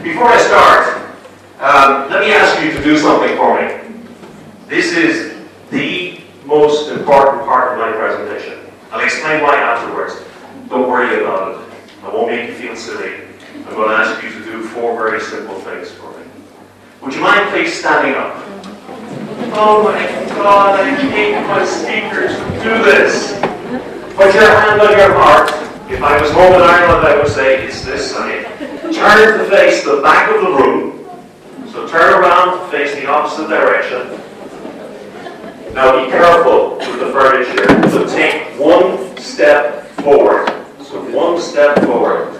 Before I start, let me ask you to do something for me. This is the most important part of my presentation. I'll explain why afterwards. Don't worry about it. I won't make you feel silly. I'm going to ask you to do 4 very simple things for me. Would you mind please standing up? Oh my God, I hate my speakers who do this. Put your hand on your heart. If I was home in Ireland, I would say, it's this side. Turn to face the back of the room. So turn around to face the opposite direction. Now be careful with the furniture. So take 1 step forward. So 1 step forward.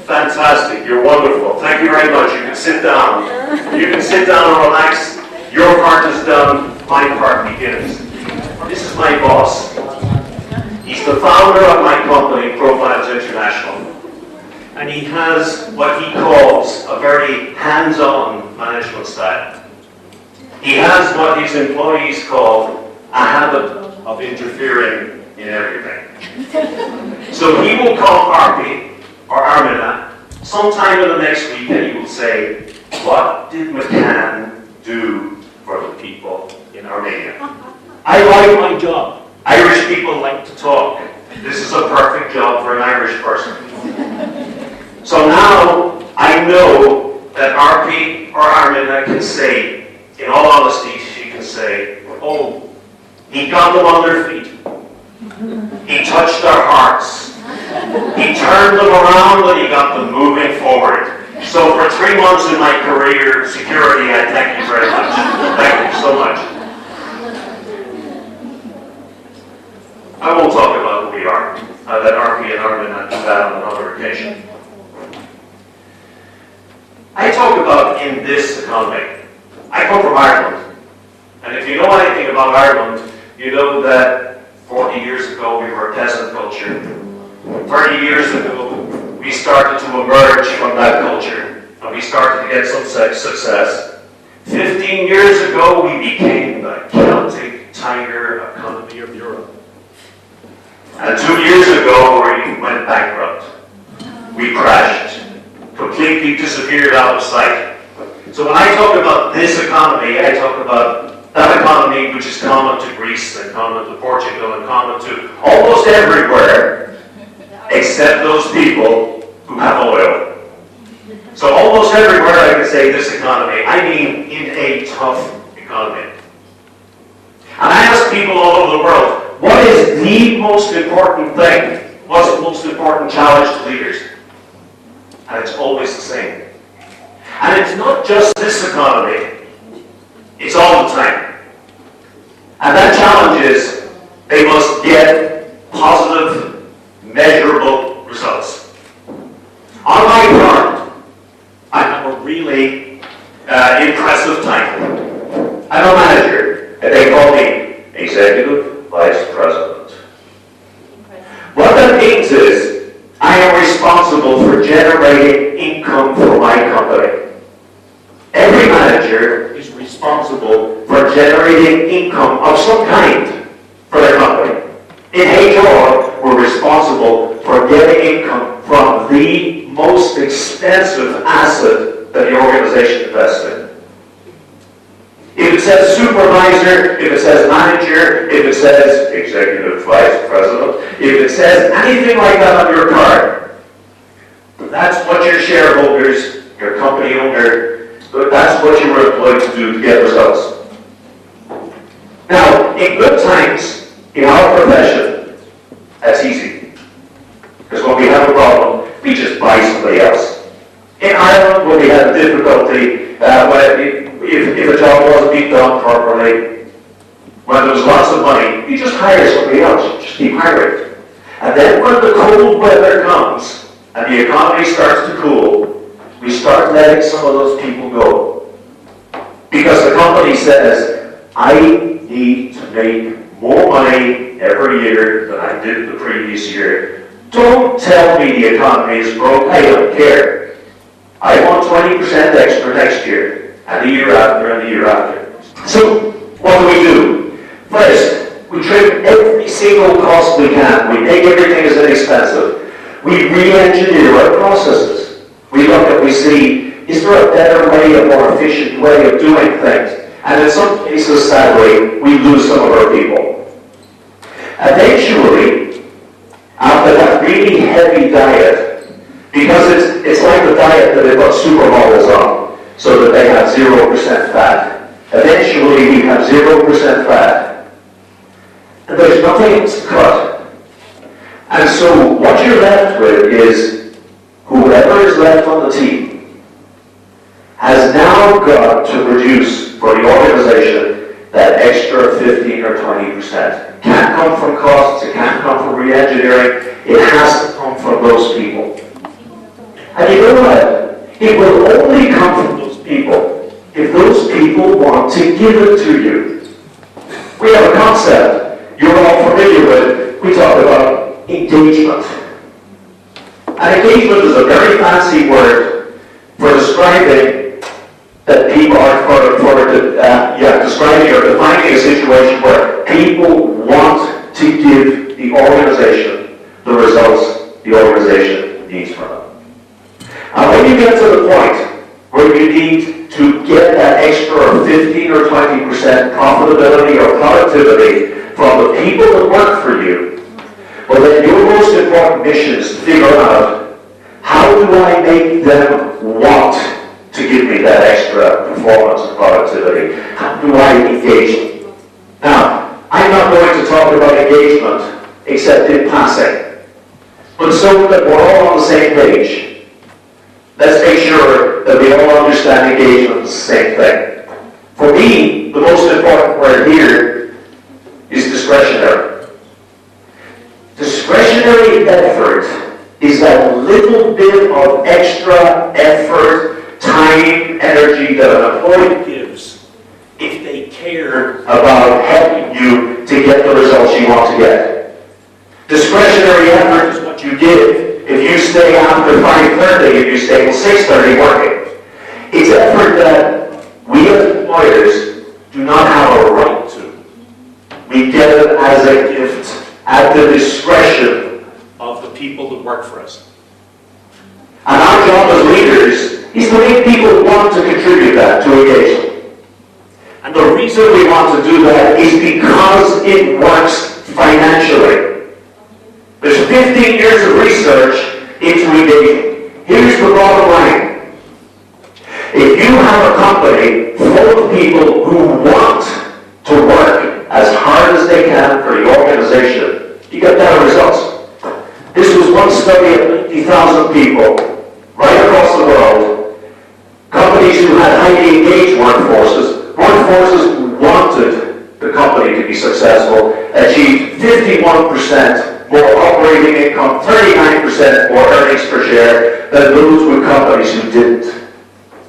Fantastic. You're wonderful. Thank you very much. You can sit down. You can sit down and relax. Your part is done. My part begins. This is my boss. He's the founder of my company, Profiles International. And he has what he calls a very hands-on management style. He has what his employees call a habit of interfering in everything. So he will call Arpi or Armina sometime in the next week and he will say, what did McCann do for the people in Armenia? I like my job. Irish people like to talk. This is a perfect job for an Irish person. So now I know that Arpi or Armina can say, in all honesty, she can say, oh, he got them on their feet. He touched their hearts. He turned them around and he got them moving forward. So for 3 months in my career, security, I thank you very much. Thank you so much. I won't talk about who we are. I'll let Arpi and Armina do that on another occasion. I talk about in this economy. I come from Ireland. And if you know anything about Ireland, you know that 40 years ago we were a peasant culture. 30 years ago we started to emerge from that culture and we started to get some success. 15 years ago we became the Celtic Tiger economy of Europe. And 2 years ago we went bankrupt. We crashed, completely disappeared out of sight. So when I talk about this economy, I talk about that economy which is common to Greece and common to Portugal and common to almost everywhere except those people who have oil. So almost everywhere I can say this economy, I mean in a tough economy. And I ask people all over the world, what is the most important thing? What's the most important challenge to leaders? And it's always the same. And it's not just this economy, it's all the time. And that challenge is they must get positive, measurable results. On my part, I have a really impressive title. I'm a manager, and they call me Executive Vice President. What that means is I am responsible for generating income for my company. Every manager is responsible for generating income of some kind for their company. In HR, we're responsible for getting income from the most expensive asset that the organization invests in. If it says supervisor, if it says manager, if it says executive vice president, if it says anything like that on your card, that's what your shareholders, your company owner, that's what you were employed to do to get results. Now, in good times, in our profession, that's easy. Because when we have a problem, we just buy somebody else. In Ireland, when we had difficulty, if a job wasn't being done properly, when there was lots of money, you just hire somebody else. You just keep hiring. And then when the cold weather comes and the economy starts to cool, we start letting some of those people go. Because the company says, I need to make more money every year than I did the previous year. Don't tell me the economy is broke. I don't care. I want 20% extra next year, and the year after, and the year after. So, what do? First, we trim every single cost we can. We make everything as inexpensive. We re-engineer our processes. We look at, we see, there a better way, a more efficient way of doing things? And in some cases, sadly, we lose some of our people. Eventually, after that really heavy diet, because it's like the diet that they put supermodels on, so that they have 0% fat. Eventually, we have 0% fat. And there's nothing else to cut. And so what you're left with is whoever is left on the team has now got to produce for the organization that extra 15 or 20%. It can't come from costs, it can't come from re-engineering, it has to come from those people. And you know what? It will only come from those people if those people want to give it to you. We have a concept you're all familiar with. We talk about engagement. And engagement is a very fancy word for describing that people are describing or defining a situation where people want to give the organization the results the organization needs from them. And when you get to the point where you need to get that extra 15 or 20% profitability or productivity from the people that work for you, well then your most important mission is to figure out, how do I make them want to give me that extra performance and productivity? How do I engage them? Now, I'm not going to talk about engagement except in passing, but so that we're all on the same page. Let's make sure that we all understand engagement is the same thing. For me, the most important word here is discretionary. Discretionary effort is that little bit of extra effort, time, energy that an employee gives if they care about helping you to get the results you want to get. Discretionary effort is what you give if you stay after 5:30, if you stay till 6:30 working. It's effort that we as employers do not have a right to. We get it as a gift at the discretion of the people that work for us. And our job as leaders is to make people want to contribute that to engagement. And the reason we want to do that is because it works financially. There's 15 years of research into engagement. Here's the bottom line. If you have a company full of people who want to work as hard as they can for the organization, you get better results. This was one study of 90,000 people right across the world. Companies who had highly engaged workforces who wanted the company to be successful, achieved 51% more operating income, 39% more earnings per share than those with companies who didn't.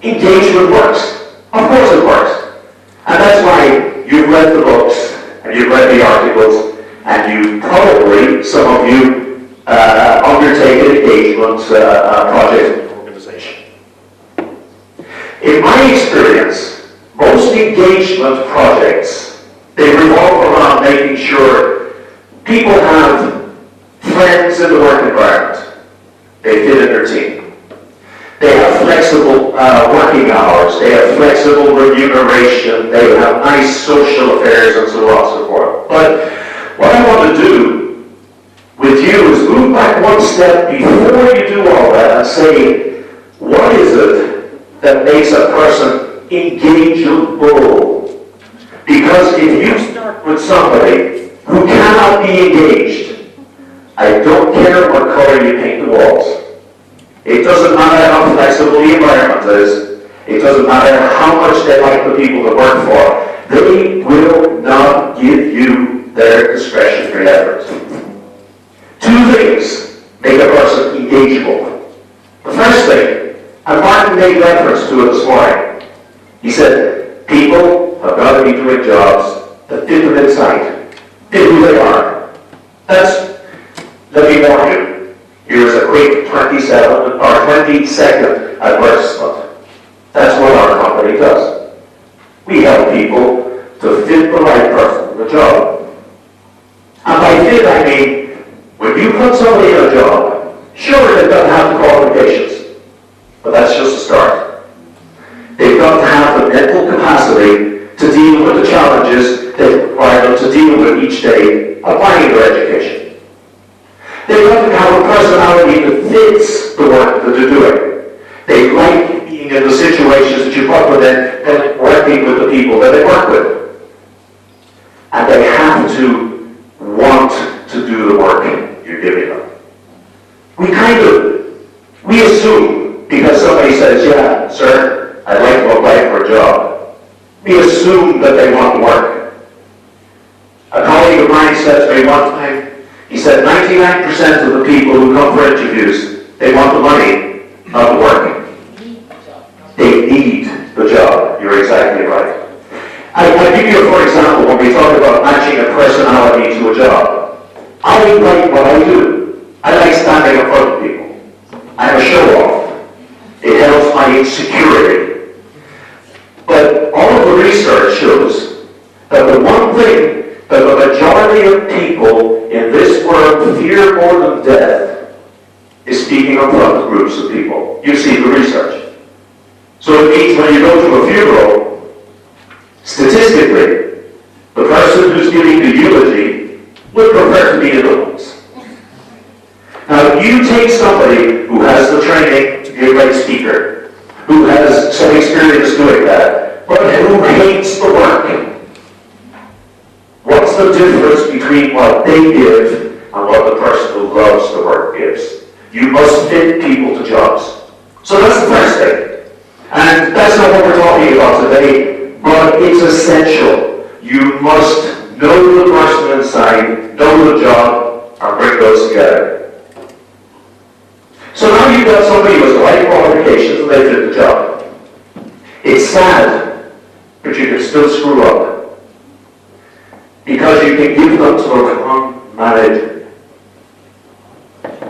Engagement works. Of course it works. And that's why you've read the books, and you've read the articles, and you probably, some of you, undertake an engagement project in your organization. In my experience, most engagement projects, they revolve around making sure people have friends in the work environment. They fit in their team. They have flexible working hours. They have flexible remuneration. They have nice social affairs and so on and so forth. But what I want to do with you is move back one step before you do all that and say, what is it that makes a person engageable? Because if you start with somebody who cannot be engaged, I don't care what color you paint the walls. It doesn't matter how flexible the environment is. It doesn't matter how much they like the people to work for. They will not give you their discretionary effort. Two things make a person engageable. The first thing, and Martin made reference to it this morning. He said, people have got to be doing jobs that fit them inside, fit who they are. Let me warn you. Here's a quick 20-second advertisement. That's what our company does. We help people to fit the right person in the job. And by fit, I mean, when you put somebody in a job, sure, they don't have the qualifications, but that's just a start. then working with the people that they work with. And they have to want to do the work you're giving them. We assume, because somebody says, yeah, sir, I'd like to apply for a job, we assume that they want to work. A colleague of mine said to me one time, he said 99% of the people who come for interviews, they want the money, not the work. They need the job. You're exactly right. I give you, for example, when we talk about matching a personality to a job. I like what I do. I like standing in front of people. I'm a show-off. It helps my insecurity. But all of the research shows that the one thing that the majority of people in this world fear more than death is speaking in front of groups of people. You see the research. So it means when you go to a funeral, statistically, the person who's giving the eulogy would prefer to be in the woods. Now, you take somebody who has the training to be a great speaker, who has some experience doing that, but who hates the work. What's the difference between what they give and what the person who loves the work gives? You must fit people to jobs. So that's the first thing. And that's not what we're talking about today, but it's essential. You must know the person inside, know the job, and bring those together. So now you've got somebody who has the right qualifications and they fit the job. It's sad, but you can still screw up. Because you can give them to a wrong manager.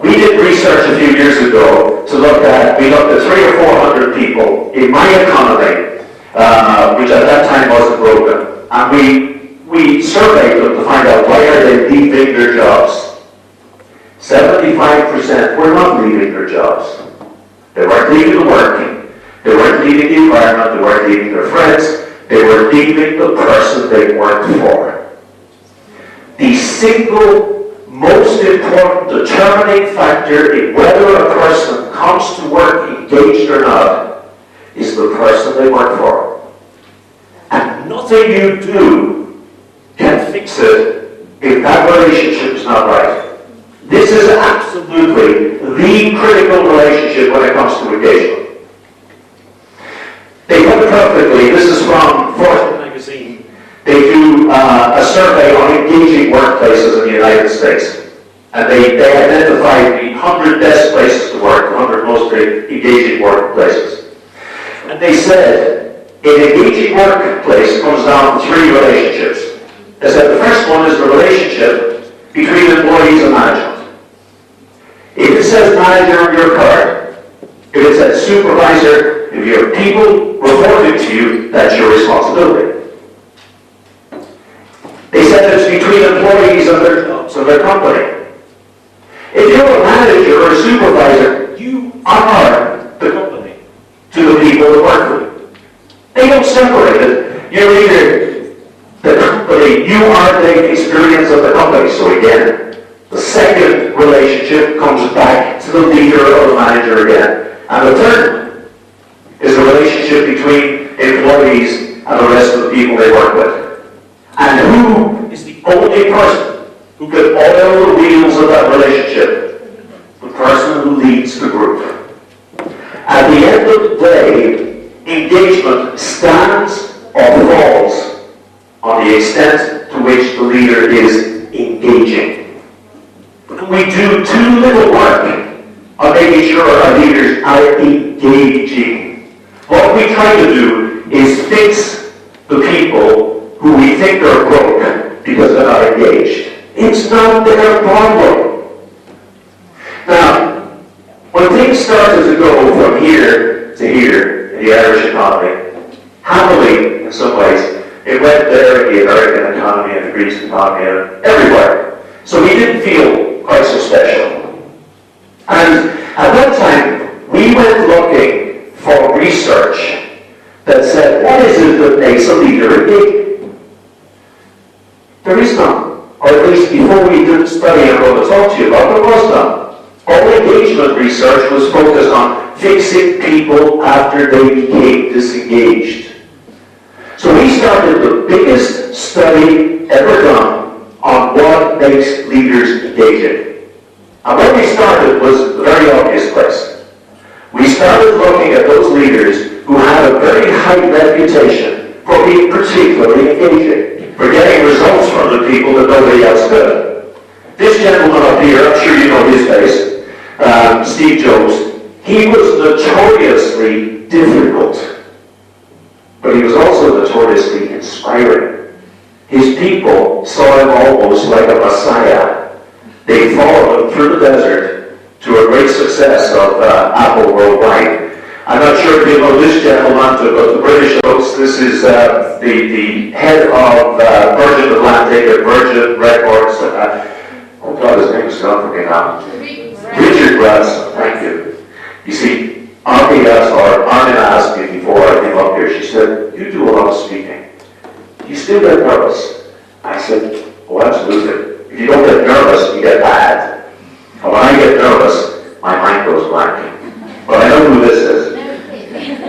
We did research a few years ago to look at 300 or 400 people in my economy, which at that time wasn't broken, and we surveyed them to find out why are they leaving their jobs. 75% were not leaving their jobs. They weren't leaving the work, they weren't leaving the environment, they weren't leaving their friends, they were leaving the person they worked for. The single most important determining factor in whether a person comes to work engaged or not is the person they work for. And nothing you do can fix it if that relationship is not right. This is absolutely the critical relationship when it comes to engagement. They put it perfectly. This is from Fortune magazine. They do a survey on engaging workplaces in the United States. And they identified the 100 best places to work, the 100 most engaging workplaces. And they said, an engaging workplace comes down to 3 relationships. They said the first one is the relationship between employees and management. If it says manager on your card, if it says supervisor, if you have people reporting to you, that's your responsibility. They said it's between employees and their jobs and their company. If you're a manager or a supervisor, you are the company to the people that work for you. They don't separate it. You're either the company, you are the experience of the company. So again, the second relationship comes back to the leader or the manager again. And the third is the relationship between employees and the rest of the people they work with. And who is the only person who can oil the wheels of that relationship? The person who leads the group. At the end of the day, engagement stands or falls on the extent to which the leader is engaging. We do too little work on making sure our leaders are engaging. What we try to do is fix the people who we think are broke because they're not engaged. It's not their problem. Now, when things started to go from here to here in the Irish economy, happily in some ways, it went there in the American economy and the Greek economy and everywhere. So we didn't feel quite so special. And at that time, we went looking for research that said, what is it that makes a leader engaging? There is none. Or at least before we did the study I'm going to talk to you about, there was none. All engagement research was focused on fixing people after they became disengaged. So we started the biggest study ever done on what makes leaders engaging. And what we started was a very obvious place. We started looking at those leaders who had a very high reputation for being particularly engaging, for getting results from the people that nobody else could. This gentleman up here, I'm sure you know his face, Steve Jobs, he was notoriously difficult, but he was also notoriously inspiring. His people saw him almost like a messiah. They followed him through the desert to a great success of Apple worldwide. I'm not sure if you know this gentleman, but the British folks, this is the head of Virgin Atlantic and Virgin Records. Oh God, his name is gone from me now. Richard Branson, thank you. You see, Armin asked me before I came up here, she said, you do a lot of speaking. Do you still get nervous? I said, oh, absolutely. If you don't get nervous, you get bad. And when I get nervous, my mind goes blank. But I know who this is.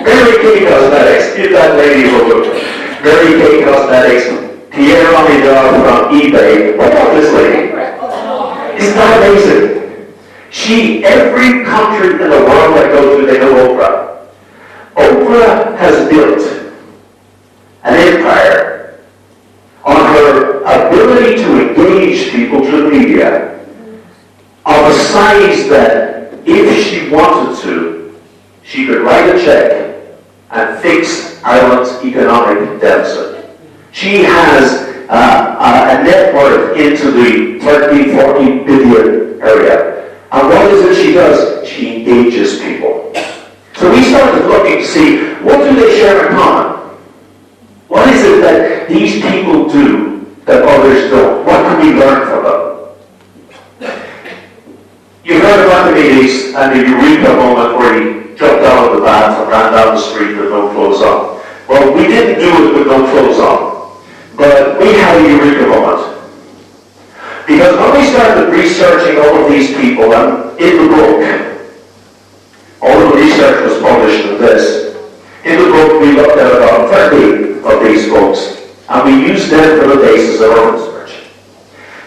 Mary Kay Cosmetics. Give that lady a look. Mary Kay Cosmetics. Pierre Amidor from eBay. What about this lady? Isn't that amazing? Every country in the world I go to, they know Oprah. Oprah has built an empire on her ability to engage people through media of a size that if she wanted to, she could write a check and fix Ireland's economic deficit. She has a net worth into the 30, 40 billion area. And what is it she does? She engages people. So we started looking to see, what do they share in common? What is it that these people do that others don't? What can we learn from them? You've heard of Archimedes and the Eureka moment where he jumped out of the bath and ran down the street with no clothes on. Well, we didn't do it with no clothes on, but we had a Eureka moment. Because when we started researching all of these people, and in the book, all of the research was published in this. In the book, we looked at about 30 of these folks, and we used them for the basis of our research.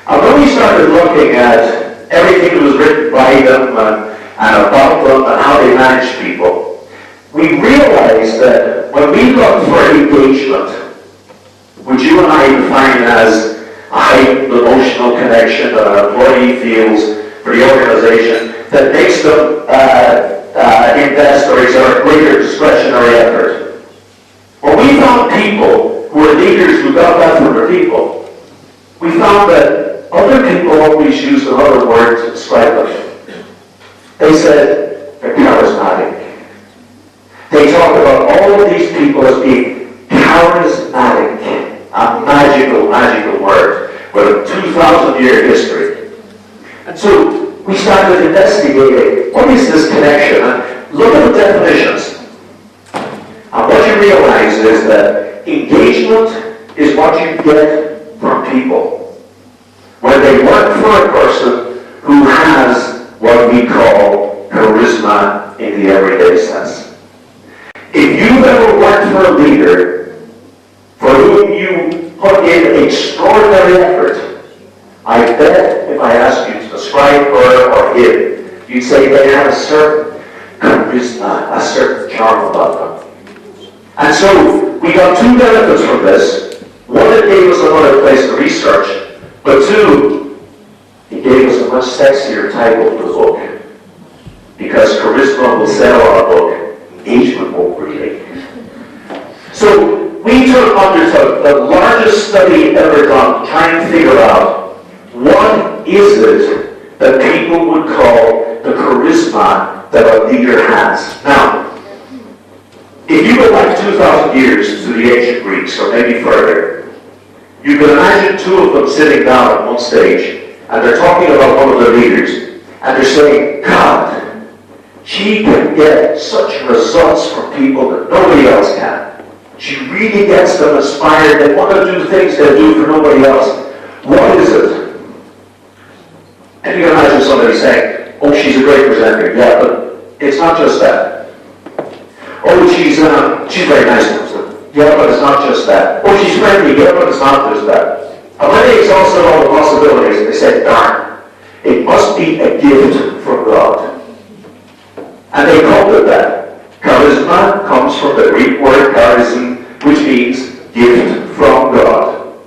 And when we started looking at everything that was written by them and about them and how they managed people, we realized that when we looked for engagement, which you and I define as a heightened emotional connection that an employee feels for the organization that makes them invest or exert greater discretionary effort. When we found people who were leaders who got that from their people, we found that other people always used another word to describe them. They said they're charismatic. They talk about all of these people as being charismatic. A magical word with a 2,000-year history. And so we started investigating what is this connection, and look at the definitions. And what you realize is that engagement is what you get from people. When they work for a person who has what we call charisma in the everyday sense. If you've ever worked for a leader for whom you put in extraordinary effort, I bet if I asked you to describe her or him, you'd say they have a certain charisma, a certain charm about them. And so we got two benefits from this. One, it gave us another place to research, but two, it gave us a much sexier title to the book. Because charisma will sell on a book, engagement won't really. So we undertook the largest study ever done to try and figure out what is it that people would call the charisma that a leader has. Now, if you go back 2,000 years to the ancient Greeks, or maybe further, you can imagine two of them sitting down at one stage, and they're talking about one of their leaders, and they're saying, God, she can get such results from people that nobody else can. She really gets them inspired. They want to do things they do for nobody else. What is it? And you can imagine somebody saying, oh, she's a great presenter. Yeah, but it's not just that. Oh, she's very nice to us. Yeah, but it's not just that. Oh, she's friendly. Yeah, but it's not just that. And when they exhausted all the possibilities, they said, darn, it must be a gift from God. And they called it that. Charisma comes from the Greek word charism, which means gift from God.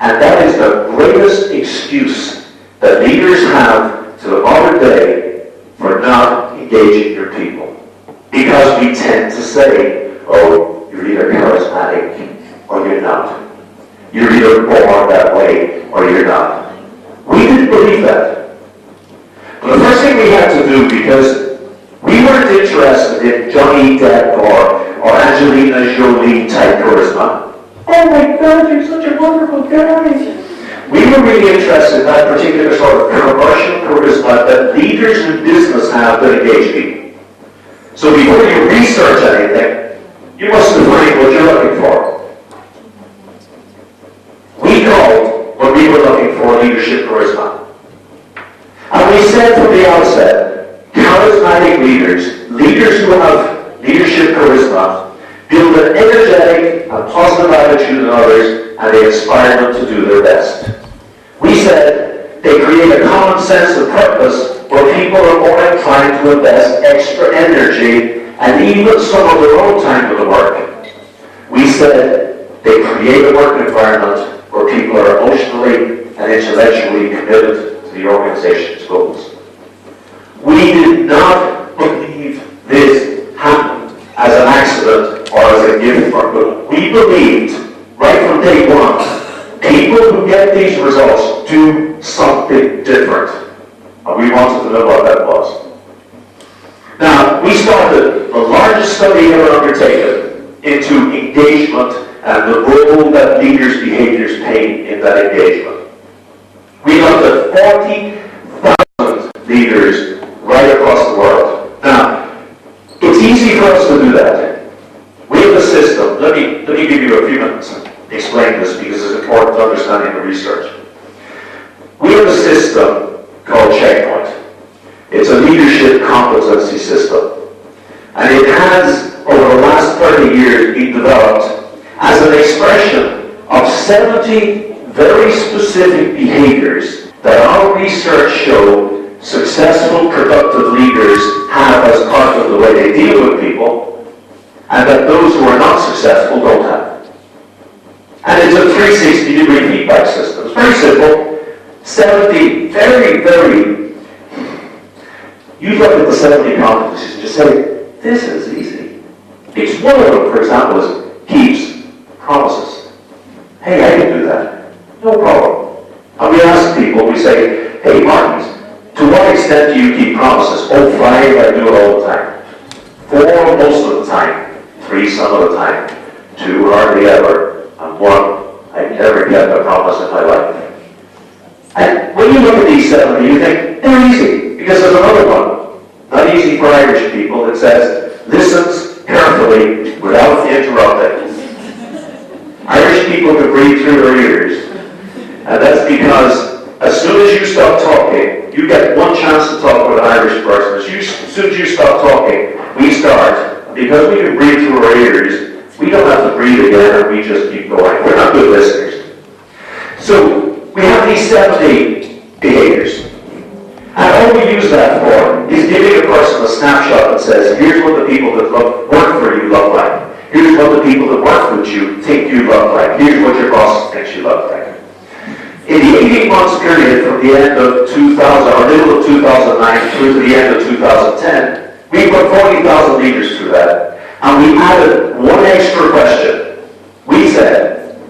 And that is the greatest excuse that leaders have to the modern day for not engaging your people. Because we tend to say, oh, you're either charismatic or you're not. You're either born that way or you're not. We didn't believe that. But the first thing we had to do, because we weren't interested in Johnny Depp or Angelina Jolie type charisma. Oh my God, you're such a wonderful guy. We were really interested in that particular sort of commercial charisma that leaders in business have that engage people. So before you research anything, you must define what you're looking for. We called what we were looking for leadership charisma. And we said from the outset, charismatic leaders, leaders who have leadership charisma, build an energetic and positive attitude in others, and they inspire them to do their best. We said they create a common sense of purpose where people are more inclined to invest extra energy and even some of their own time to the work. We said they create a work environment where people are emotionally and intellectually committed to the organization's goals. We did not believe this happened as an accident or as a gift from God. We believed right from day one, people who get these results do something different. And we wanted to know what that was. Now, we started the largest study ever undertaken into engagement and the role that leaders' behaviors play in that engagement. We looked at 40,000 leaders right across the world. Now, it's easy for us to do that. We have a system. Let me give you a few minutes and explain this because it's important to understanding the research. We have a system called Checkpoint. It's a leadership competency system. And it has, over the last 30 years, been developed as an expression of 70 very specific behaviors that our research show successful, productive leaders have as part of the way they deal with people, and that those who are not successful don't have. And it's a 360-degree feedback system. It's very simple. 70 very, you look at the 70 competencies and just say, this is easy. Because one of them, for example, is keeps promises. Hey, I can do that. No problem. And we ask people, we say, hey, Martins, to what extent do you keep promises? Oh, 5, I do it all the time. 4, most of the time. 3, some of the time. 2, hardly ever. And 1, I've never kept a promise in my life. And when you look at these 70, you think, they're easy, because there's another one, not easy for Irish people, that says, listens carefully without interrupting. Irish people can breathe through their ears, and that's because as soon as you stop talking, you get one chance to talk with an Irish person. As soon as you stop talking, we start. Because we can breathe through our ears, we don't have to breathe again, and we just keep going. We're not good listeners. So, we have these 70 behaviors. And all we use that for is giving a person a snapshot that says, here's what the people that work for you look like. Here's what the people that work with you think you look like. Here's what your boss thinks you look like. In the 18 months period from the end of 2000, or middle of 2009 through to the end of 2010, we put 40,000 leaders through that. And we added one extra question. We said,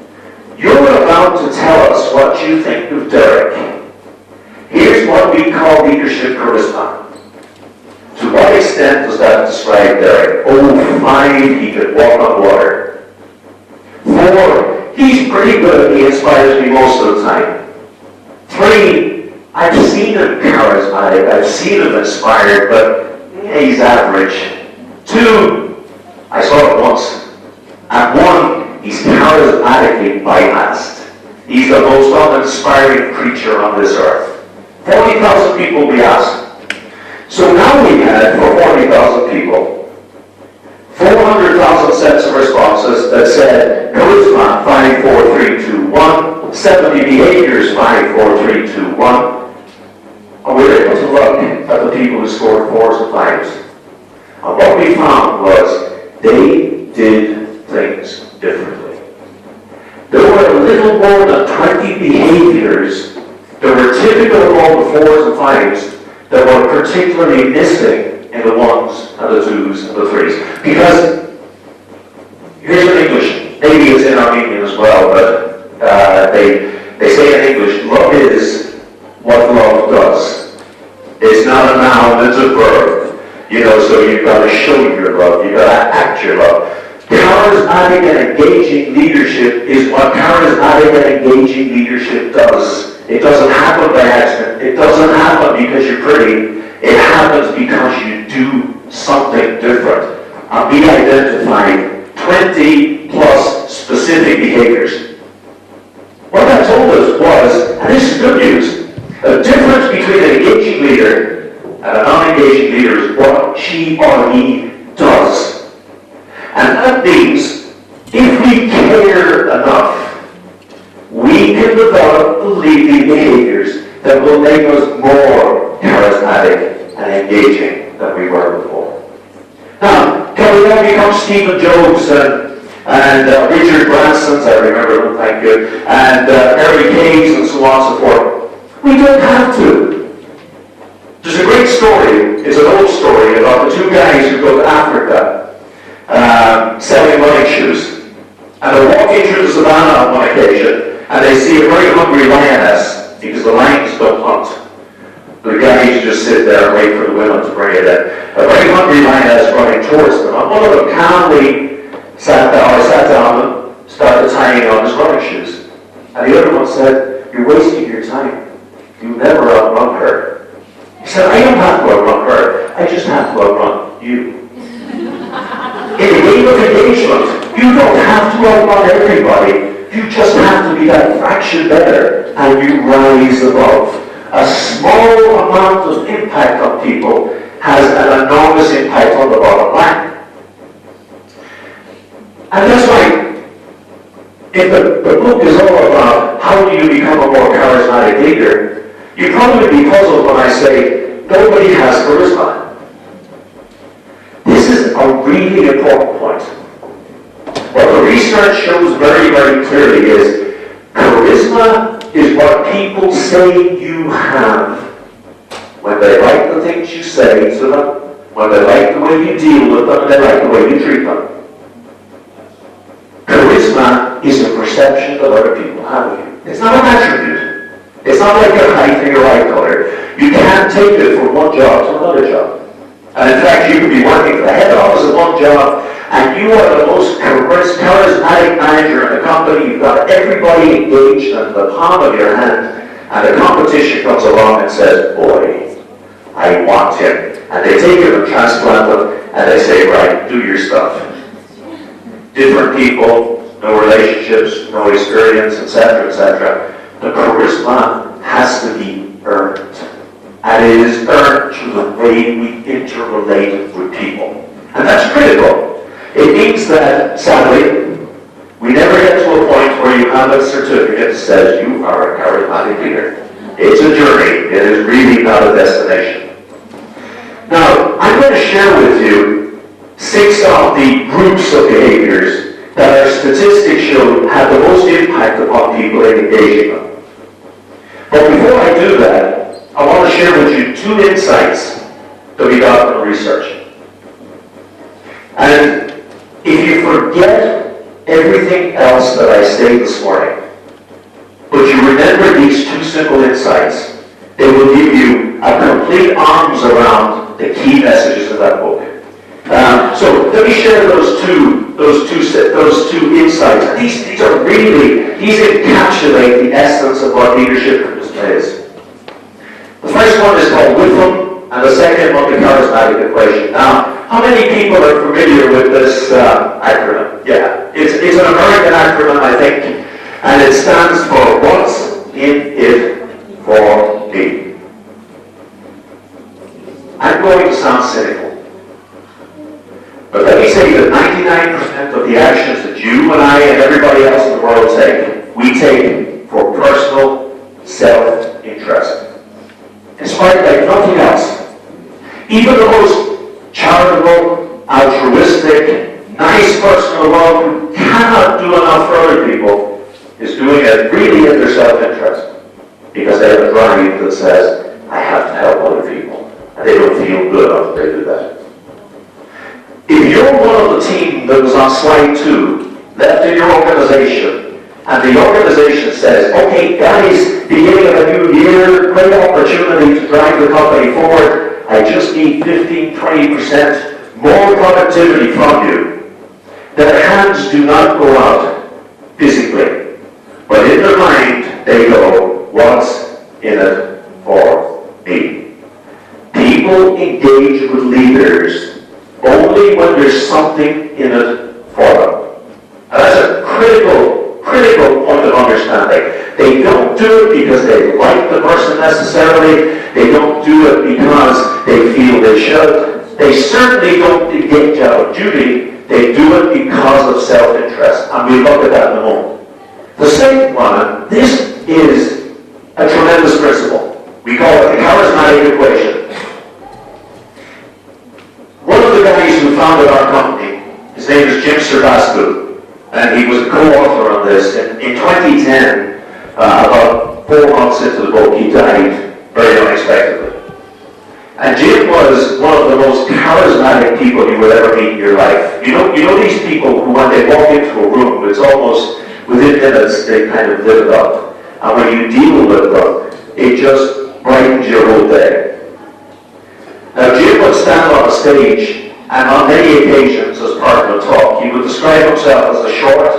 you're about to tell us what you think of Deiric. Here's what we call leadership charisma. To what extent does that describe Deiric? Oh, 5, he could walk on water. 4, he's pretty good, he inspires me most of the time. 3, I've seen him charismatic, I've seen him inspired, but he's average. 2, I saw it once. And 1, he's charismatically bypassed. He's the most uninspiring creature on this earth. 40,000 people we asked. So now we had, for 40,000 people, sets of responses that said charisma 5, 4, 3, 2, 1, 70 behaviors 5, 4, 3, 2, 1. And we were able to look at the people who scored 4s and 5s. And what we found was they did things differently. There were a little more than 20 behaviors that were typical of all the 4s and 5s that were particularly missing in the 1s and the 2s and the 3s. Because, here's in English, maybe it's in Armenian as well, but they say in English, love is what love does. It's not a noun, it's a verb. So you've got to show your love, you've got to act your love. Charismatic and engaging leadership is what charismatic and engaging leadership does. It doesn't happen by accident. It doesn't happen because you're pretty. It happens because you do something different. And we identified 20 plus specific behaviors. What that told us was, and this is good news, the difference between an engaging leader and a non-engaging leader is what she or he does. And that means, if we care enough, we can develop the leading behaviors that will make us more charismatic and engaging than we were before. Now, can we all become Stephen Jobs and Richard Branson's, I remember them, thank you, and Mary Kay's and so on and so forth? We don't have to. There's a great story, it's an old story about the two guys who go to Africa selling running shoes. And they're walking through the savannah on one occasion, and they see a very hungry lioness, because the lions don't hunt. The guys just sit there and wait for the women to bring it in. A very hungry lioness running towards them, and one of them calmly sat down and started tying on his running shoes. And the other one said, "You're wasting your time. You'll never outrun her." He said, "I don't have to outrun her, I just have to outrun you." In a game of engagement, you don't have to outrun everybody. You just have to be that fraction better, and you rise above. A small amount of impact on people has an enormous impact on the bottom line. And that's why, if the book is all about how do you become a more charismatic leader, you'd probably be puzzled when I say, nobody has charisma. This is a really important point. What the research shows very, very clearly is charisma is what people say you have when they like the things you say to them, when they like the way you deal with them, and they like the way you treat them. Charisma is a perception that other people have of you. It's not an attribute. It's not like your height or your eye color. You can't take it from one job to another job. And in fact, you could be working for the head office of one job, and you are the most charismatic manager in the company. You've got everybody engaged in the palm of your hand, and the competition comes along and says, "Boy, I want him." And they take him and transplant him, and they say, "Right, do your stuff." Different people, no relationships, no experience, etc., etc. The charisma has to be earned. And it is earned through the way we interrelate with people. And that's critical. It means that, sadly, we never get to a point where you have a certificate that says you are a charismatic leader. It's a journey. It is really not a destination. Now, I'm going to share with you 6 of the groups of behaviors that our statistics show have the most impact upon people in engaging them. But before I do that, I want to share with you 2 insights that we got from research. And if you forget everything else that I say this morning, but you remember these 2 simple insights, they will give you a complete arms around the key messages of that book. So let me share those two insights. And these are really, these encapsulate the essence of what leadership is. The first one is called with them, and the second one, the charismatic equation. Now, how many people are familiar with this acronym? Yeah, it's an American acronym, I think, and it stands for What's in it for me. I'm going to sound cynical, but let me say that 99% of the actions that you and I and everybody else in the world take, we take for personal self-interest. Inspired by nothing else. Even the most charitable, altruistic, nice person in the world who cannot do enough for other people is doing it really in their self-interest. Because they have a drive that says, I have to help other people. And they don't feel good after they do that. If you're one of the team that was on slide 2, left in your organization, and the organization says, okay guys, beginning of a new year, great opportunity to drive the company forward, I just need 15-20% more productivity from you. Their hands do not go out physically, but in their mind they go, what's in it for me? People engage with leaders only when there's something in it for them. And that's a critical point of understanding. They don't do it because they like the person necessarily. They don't do it because they feel they should. They certainly don't engage out of duty. They do it because of self-interest. And we'll look at that in a moment. The second one, this is a tremendous principle. We call it the charismatic equation. One of the guys who founded our company, his name is Jim Servascu, and he was a co-author on this. In 2010, about 4 months into the book, he died very unexpectedly. And Jim was one of the most charismatic people you will ever meet in your life. You know these people who, when they walk into a room, it's almost within minutes they kind of live it up. And when you deal with them, it just brightens your whole day. Now, Jim would stand on a stage, and on many occasions, as part of a talk, he would describe himself as a short,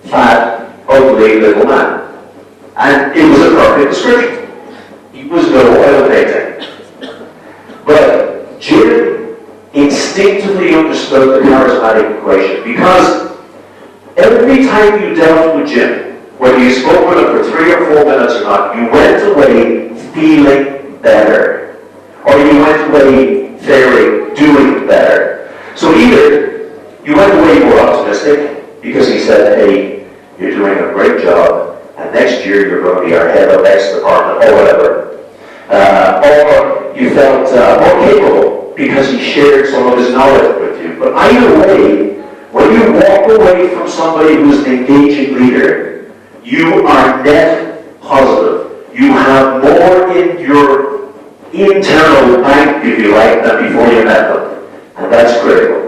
fat, ugly little man. And it was a perfect description. He was no oil painting. But Jim instinctively understood the charismatic equation, because every time you dealt with Jim, whether you spoke with him for 3 or 4 minutes or not, you went away feeling better. Or you went away doing better. So either you went away more optimistic because he said, hey, you're doing a great job, and next year you're going to be our head of X department or whatever. Or you felt more capable because he shared some of his knowledge with you. But either way, when you walk away from somebody who's an engaging leader, you are net positive. You have more in your internal bank, if you like, than before you met them. And that's critical.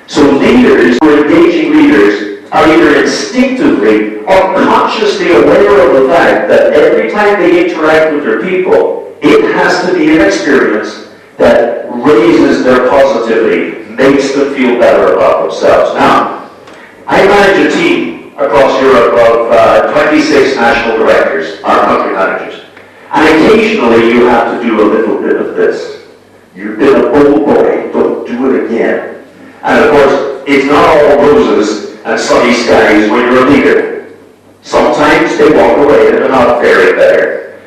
So leaders, who are engaging leaders, are either instinctively or consciously aware of the fact that every time they interact with their people, it has to be an experience that raises their positivity, makes them feel better about themselves. Now, I manage a team across Europe of 26 national directors, our country managers. And occasionally you have to do a little bit of this. You've been a bold boy, don't do it again. And of course, it's not all roses and sunny skies when you're a leader. Sometimes they walk away and they're not very better.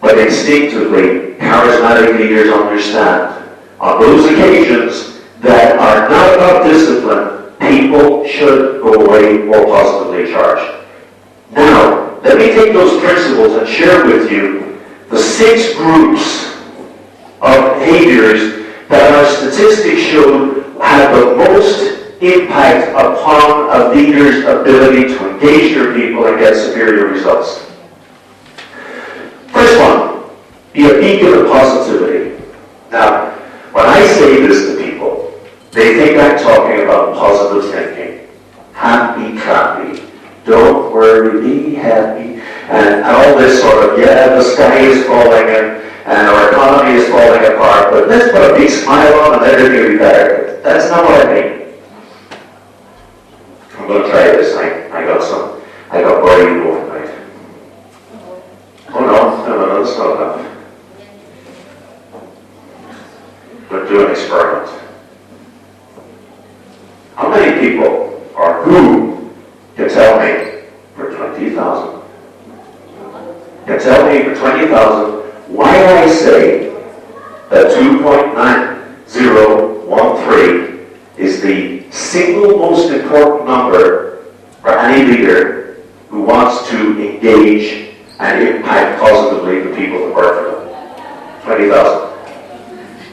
But instinctively, charismatic leaders understand on those occasions that are not about discipline, people should go away more positively charged. Now, let me take those principles and share with you the 6 groups of behaviors that our statistics show have the most impact upon a leader's ability to engage their people and get superior results. First one, be a beacon of positivity. Now, when I say this to people, they think I'm talking about positive thinking. Happy, clappy. Don't worry, be happy, and all this sort of, yeah, the sky is falling and our economy is falling apart, but let's put a big smile on and everything will be better. That's not what I mean. I'm going to try this. I got worried overnight. Oh no, that's not enough. But do an experiment. How many people or who can tell me for 20,000? Can tell me for 20,000 why I say that 2.9013 is the single most important number for any leader who wants to engage and impact positively the people that work for them. 20,000.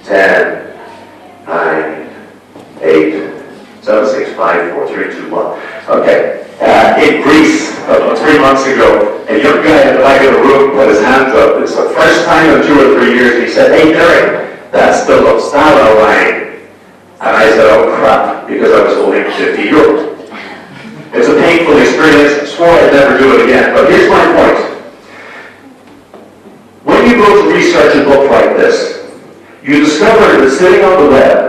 10, 9, 8, 7, 6, 5, 4, 3, 2, 1. Okay. In Greece, about 3 months ago, a young guy in the back of the room put his hands up. It's the first time in 2 or 3 years. He said, "Hey, Deiric, that's the Lostala line." And I said, "Oh crap," because I was holding 50 euros. It's a painful experience. I swore I'd never do it again. But here's my point. When you go to research a book like this, you discover that sitting on the web,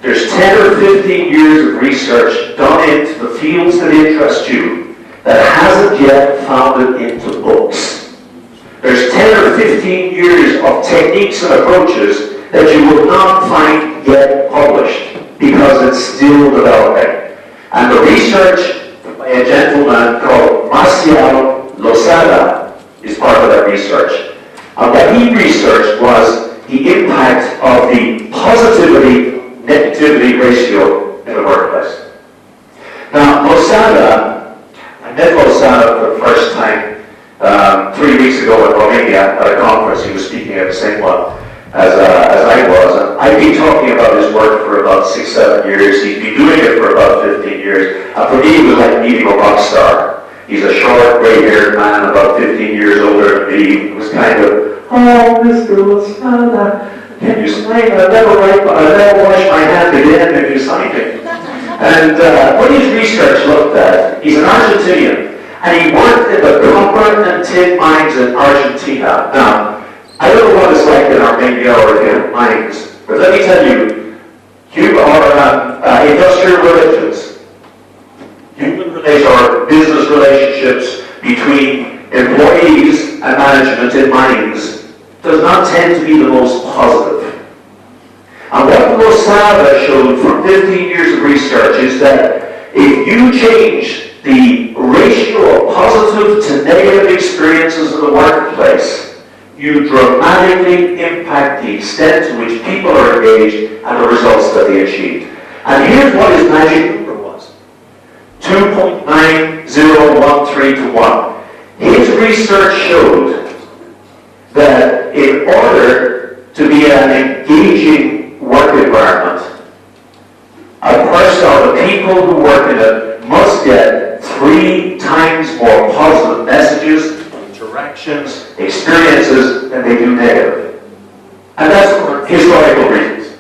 there's 10 or 15 years of research done into the fields that interest you that hasn't yet found it into books. There's 10 or 15 years of techniques and approaches that you will not find yet published because it's still developing. And the research by a gentleman called Marcial Losada is part of that research. And what he researched was the impact of the positivity-negativity ratio in the workplace. Now, Losada, I met Losada for the first time 3 weeks ago in Romania at a conference. He was speaking at the same one as I was. And I've been talking about his work for about 6, 7 years. He's been doing it for about 15 years. And for me, it was like meeting a rock star. He's a short, gray-haired man, about 15 years older than me. He was kind of, "Oh, Mr. Losada, can you sign? I'll never wash my hand again if you sign it." And what his research looked at, he's an Argentinian, and he worked in the copper and tin mines in Argentina. Now, I don't know what it's like in Armenia or in mines, but let me tell you, industrial religions, human relations or business relationships between employees and management in mines does not tend to be the most positive. And what Losada showed from 15 years of research is that if you change the ratio of positive to negative experiences in the workplace, you dramatically impact the extent to which people are engaged and the results that they achieved. And here's what his magic number was. 2.9013 to 1. His research showed that in order to be an engaging work environment, a person or the people who work in it must get 3 times more positive messages, interactions, experiences than they do negative. And that's for historical reasons.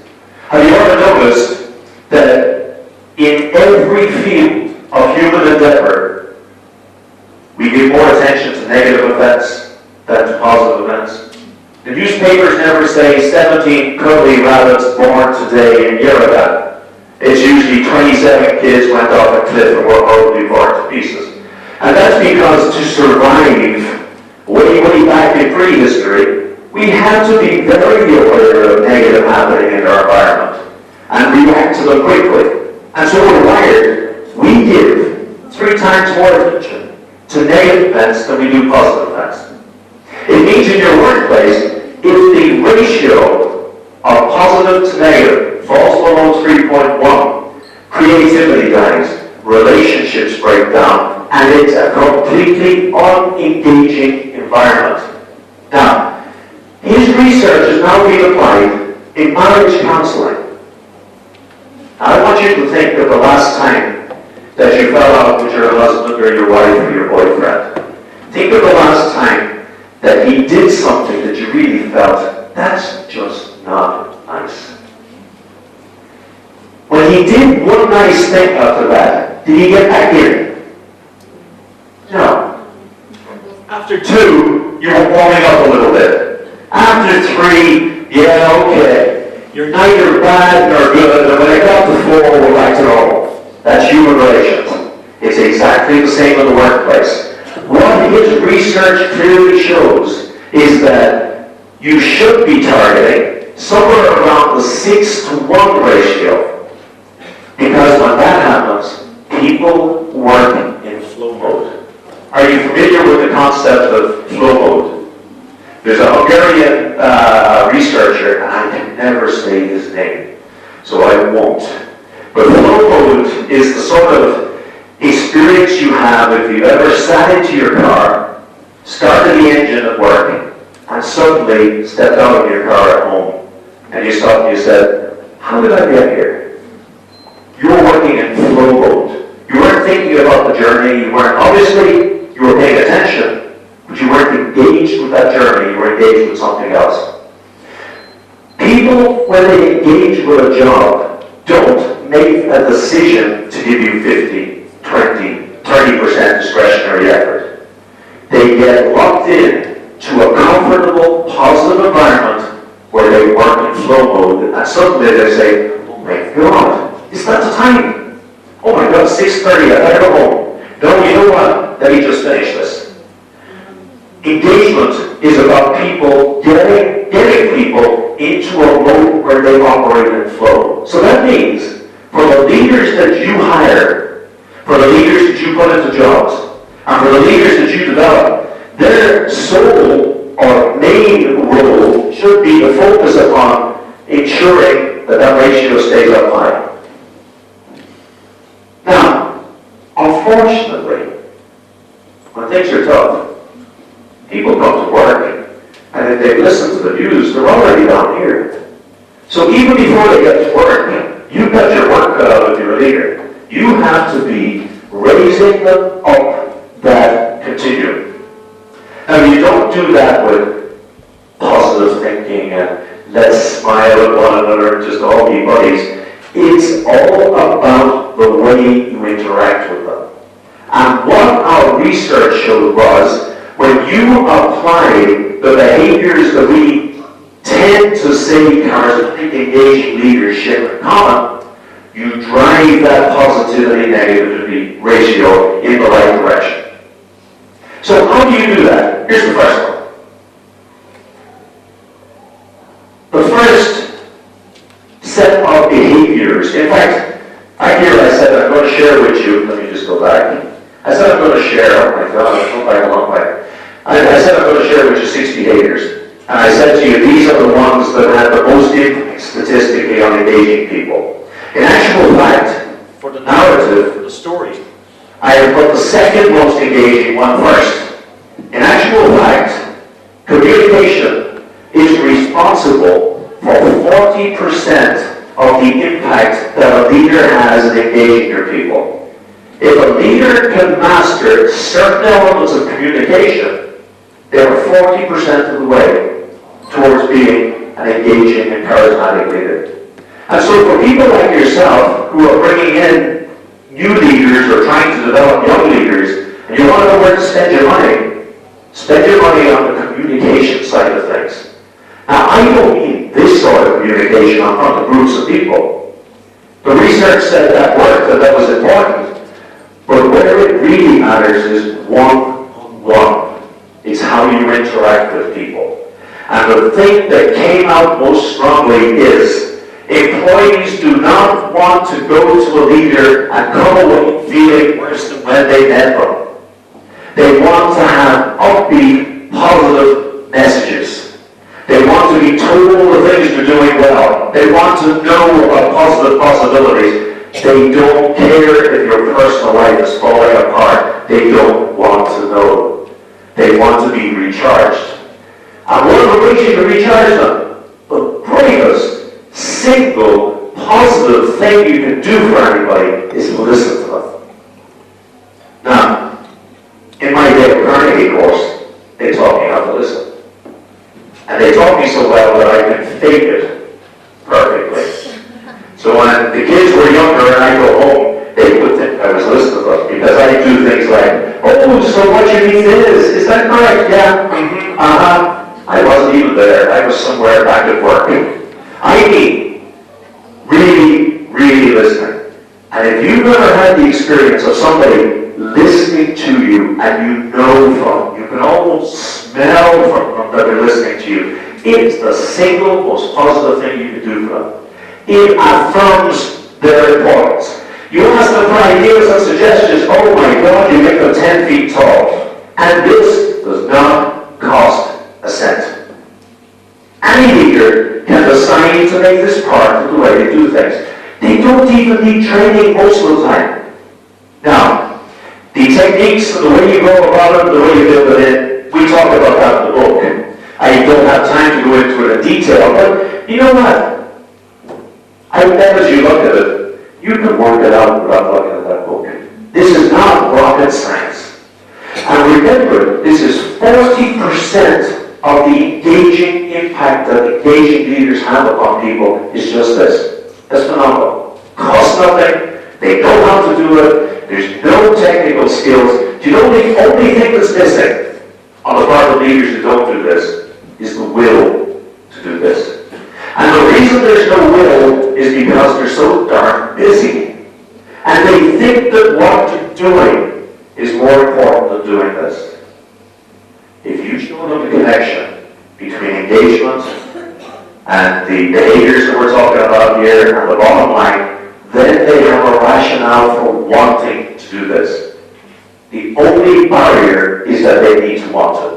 Have you ever noticed that in every field of human endeavor, we give more attention to negative events than to positive events? The newspapers never say 17 cuddly rabbits born today in Yerevan. It's usually 27 kids went off a cliff and were horribly born to pieces. And that's because to survive way back in prehistory, we had to be very aware of negative happening in our environment and react to them quickly. And so we're wired. We give 3 times more attention to negative events than we do positive events. It means in your workplace, if the ratio of positive to negative falls below 3.1, creativity dies, relationships break down, and it's a completely unengaging environment. Now, his research is now being applied in marriage counseling. I want you to think of the last time that you fell out with your husband or your wife or your boyfriend. Think of the last time that he did something that you really felt, that's just not nice. When he did one nice thing after that, did he get back in? No. After 2, you were warming up a little bit. After 3, yeah, okay. You're neither bad nor good, and when I got to 4, we're back to normal. That's human relations. It's exactly the same in the workplace. What his research clearly shows is that you should be targeting somewhere around the 6 to 1 ratio. Because when that happens, people work in flow mode. Are you familiar with the concept of flow mode? There's a Hungarian researcher, and I can never say his name, so I won't. But flow mode is the sort of experience you have if you ever sat into your car, started the engine at work, and suddenly stepped out of your car at home, and you stopped and you said, how did I get here? You were working in flow mode. You weren't thinking about the journey, you were paying attention, but you weren't engaged with that journey, you were engaged with something else. People, when they engage with a job, don't make a decision to give you 50, 20, 30% discretionary effort. They get locked in to a comfortable, positive environment where they work in flow mode, and suddenly they say, oh my God, is that the time? Oh my God, 6:30, I better go home. No, you know what? Let me just finish this. Engagement is about people getting people into a mode where they operate in flow. So that means for the leaders that you hire, for the leaders that you put into jobs, and for the leaders that you develop, their sole or main role should be to focus upon ensuring that that ratio stays up high. Now, unfortunately, when things are tough, people come to work, and if they listen to the news, they're already down here. So even before they get to work, you've got your work cut out of your leader. You have to be raising them up that continuum. Now, you don't do that with positive thinking and let's smile at one another and just all be buddies. It's all about the way you interact with them. And what our research showed was, when you apply the behaviors that we tend to say constitute engaging leadership in common, you drive that positivity-negativity ratio in the right direction. So how do you do that? Here's the first one. The first set of behaviors, in fact, I said I'm going to share with you, let me just go back. I said I'm going to share, oh my God, I went back a long way. I said I'm going to share with you 6 behaviors. And I said to you, these are the ones that have the most impact statistically on engaging people. In actual fact, for the narrative, for the story, I have put the second most engaging one first. In actual fact, communication is responsible for 40% of the impact that a leader has in engaging your people. If a leader can master certain elements of communication, they are 40% of the way towards being an engaging and charismatic leader. And so for people like yourself who are bringing in new leaders or trying to develop young leaders, and you want to know where to spend your money on the communication side of things. Now, I don't mean this sort of communication in front of groups of people. The research said that worked and that was important, but where it really matters is one-on-one. It's how you interact with people. And the thing that came out most strongly is employees do not want to go to a leader and come away feeling worse than when they met them. They want to have upbeat, positive messages. They want to be told the things they're doing well. They want to know about positive possibilities. They don't care if your personal life is falling apart. They don't want to know. They want to be recharged. And one of the ways you can recharge them, the greatest single positive thing you can do for anybody is listen to them. Now, in my Dale Carnegie course, they taught me how to listen. And they taught me so well that I can fake it perfectly. So when the kids were younger and I go home, they would think I was listening to them because I do things like, oh, so what you mean is that correct? Yeah. I wasn't even there. I was somewhere back at work. I mean, really, really listening. And if you've ever had the experience of somebody listening to you and you know from them, you can almost smell from them that they're listening to you, it's the single most positive thing you can do for them. It affirms their importance. You ask them for ideas and suggestions, oh my God, you make them 10 feet tall. And this does not cost a cent. Any leader can decide to make this part of the way they do things. They don't even need training most of the time. Now, the techniques and the way you go about it, the way you build it in, we talk about that in the book. I don't have time to go into it in detail, but you know what? I bet as you look at it, you can work it out without looking at that book. This is not rocket science. And remember, this is 40% of the engaging impact that engaging leaders have upon people is just this. That's phenomenal. Costs nothing. They know how to do it. There's no technical skills. Do you know the only thing that's missing on the part of leaders who don't do this is the will to do this. And the reason there's no will is because they're so darn busy. And they think that what they're doing is more important than doing this. If you show them the connection between engagement and the behaviors that we're talking about here and the bottom line, then they have a rationale for wanting to do this. The only barrier is that they need to want it.